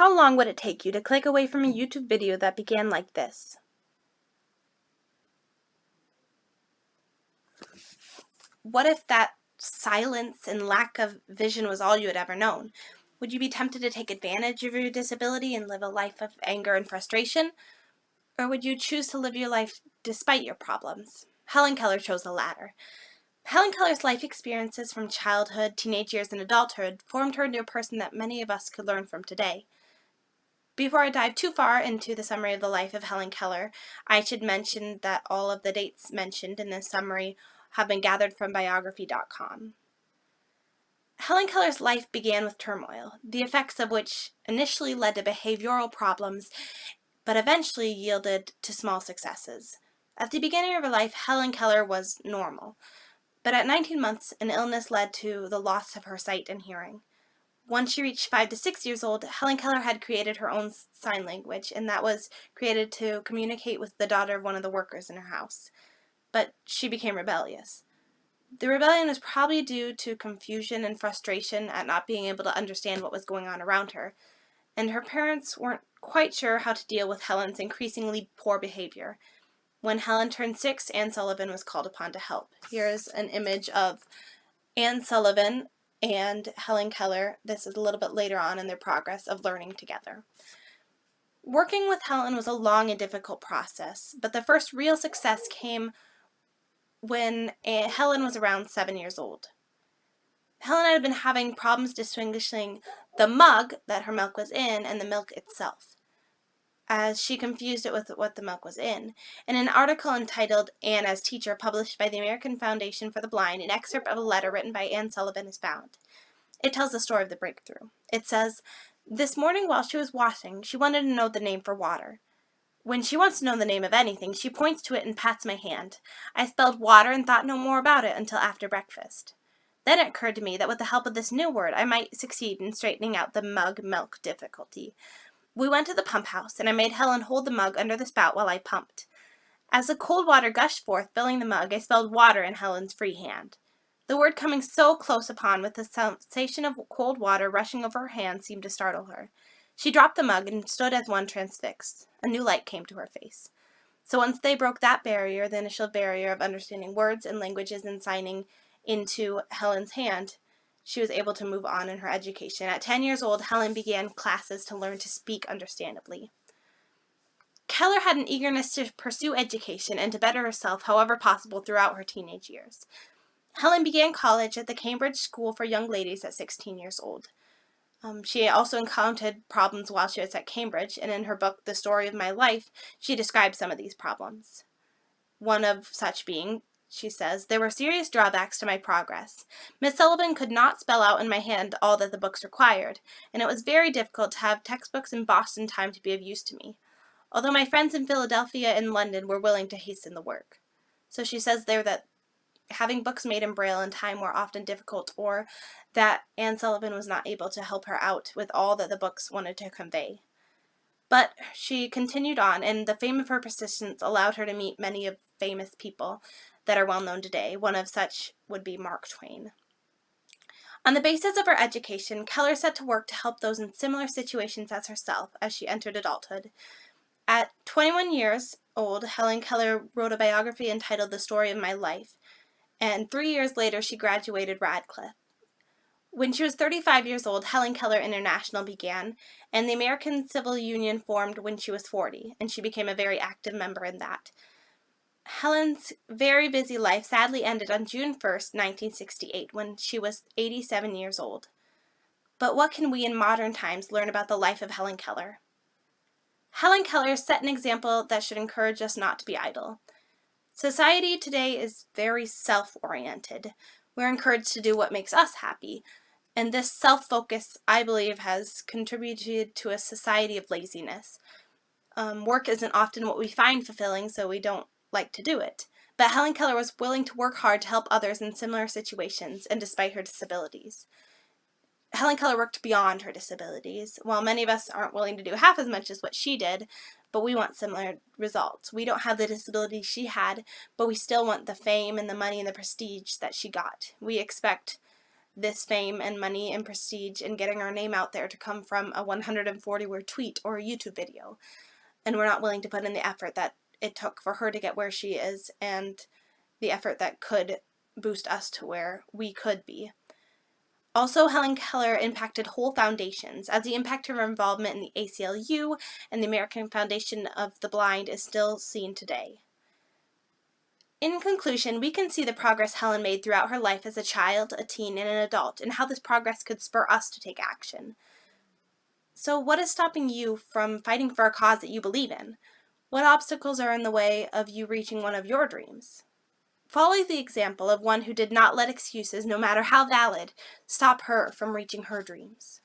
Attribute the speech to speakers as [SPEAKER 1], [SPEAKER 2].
[SPEAKER 1] How long would it take you to click away from a YouTube video that began like this? What if that silence and lack of vision was all you had ever known? Would you be tempted to take advantage of your disability and live a life of anger and frustration? Or would you choose to live your life despite your problems? Helen Keller chose the latter. Helen Keller's life experiences from childhood, teenage years, and adulthood formed her into a person that many of us could learn from today. Before I dive too far into the summary of the life of Helen Keller, I should mention that all of the dates mentioned in this summary have been gathered from biography.com. Helen Keller's life began with turmoil, the effects of which initially led to behavioral problems, but eventually yielded to small successes. At the beginning of her life, Helen Keller was normal, but at 19 months, an illness led to the loss of her sight and hearing. Once she reached 5 to 6 years old, Helen Keller had created her own sign language, and that was created to communicate with the daughter of one of the workers in her house. But she became rebellious. The rebellion was probably due to confusion and frustration at not being able to understand what was going on around her, and her parents weren't quite sure how to deal with Helen's increasingly poor behavior. When Helen turned 6, Anne Sullivan was called upon to help. Here's an image of Anne Sullivan and Helen Keller. This is a little bit later on in their progress of learning together. Working with Helen was a long and difficult process, but the first real success came when Helen was around 7 years old. Helen had been having problems distinguishing the mug that her milk was in and the milk itself, as she confused it with what the milk was in. In an article entitled Anne as Teacher, published by the American Foundation for the Blind, an excerpt of a letter written by Anne Sullivan is found. It tells the story of the breakthrough. It says, "This morning while she was washing, she wanted to know the name for water. When she wants to know the name of anything, she points to it and pats my hand. I spelled water and thought no more about it until after breakfast. Then it occurred to me that with the help of this new word, I might succeed in straightening out the mug milk difficulty. We went to the pump house, and I made Helen hold the mug under the spout while I pumped. As the cold water gushed forth, filling the mug, I spelled water in Helen's free hand. The word coming so close upon with the sensation of cold water rushing over her hand seemed to startle her. She dropped the mug and stood as one transfixed. A new light came to her face. So once they broke that barrier, the initial barrier of understanding words and languages and signing into Helen's hand, she was able to move on in her education. At 10 years old, Helen began classes to learn to speak understandably. Keller had an eagerness to pursue education and to better herself however possible throughout her teenage years. Helen began college at the Cambridge School for Young Ladies at 16 years old. She also encountered problems while she was at Cambridge, and in her book, The Story of My Life, she describes some of these problems. One of such being, she says, "There were serious drawbacks to my progress. Miss Sullivan could not spell out in my hand all that the books required, and it was very difficult to have textbooks in Boston time to be of use to me, although my friends in Philadelphia and London were willing to hasten the work." So she says there that having books made in Braille in time were often difficult, or that Anne Sullivan was not able to help her out with all that the books wanted to convey. But she continued on, and the fame of her persistence allowed her to meet many of famous people that are well known today. One of such would be Mark Twain. On the basis of her education, Keller set to work to help those in similar situations as herself as she entered adulthood. At 21 years old, Helen Keller wrote a biography entitled The Story of My Life, and 3 years later she graduated Radcliffe. When she was 35 years old, Helen Keller International began, and the American Civil Union formed when she was 40, and she became a very active member in that. Helen's very busy life sadly ended on June 1st, 1968, when she was 87 years old. But what can we in modern times learn about the life of Helen Keller? Helen Keller set an example that should encourage us not to be idle. Society today is very self-oriented. We're encouraged to do what makes us happy, and this self-focus, I believe, has contributed to a society of laziness. Work isn't often what we find fulfilling, so we don't like to do it. But Helen Keller was willing to work hard to help others in similar situations, and despite her disabilities. Helen Keller worked beyond her disabilities. While many of us aren't willing to do half as much as what she did, but we want similar results. We don't have the disability she had, but we still want the fame and the money and the prestige that she got. We expect this fame and money and prestige and getting our name out there to come from a 140-word tweet or a YouTube video. And we're not willing to put in the effort that it took for her to get where she is and the effort that could boost us to where we could be. Also, Helen Keller impacted whole foundations, as the impact of her involvement in the ACLU and the American Foundation of the Blind is still seen today. In conclusion, we can see the progress Helen made throughout her life as a child, a teen, and an adult, and how this progress could spur us to take action. So what is stopping you from fighting for a cause that you believe in? What obstacles are in the way of you reaching one of your dreams? Follow the example of one who did not let excuses, no matter how valid, stop her from reaching her dreams.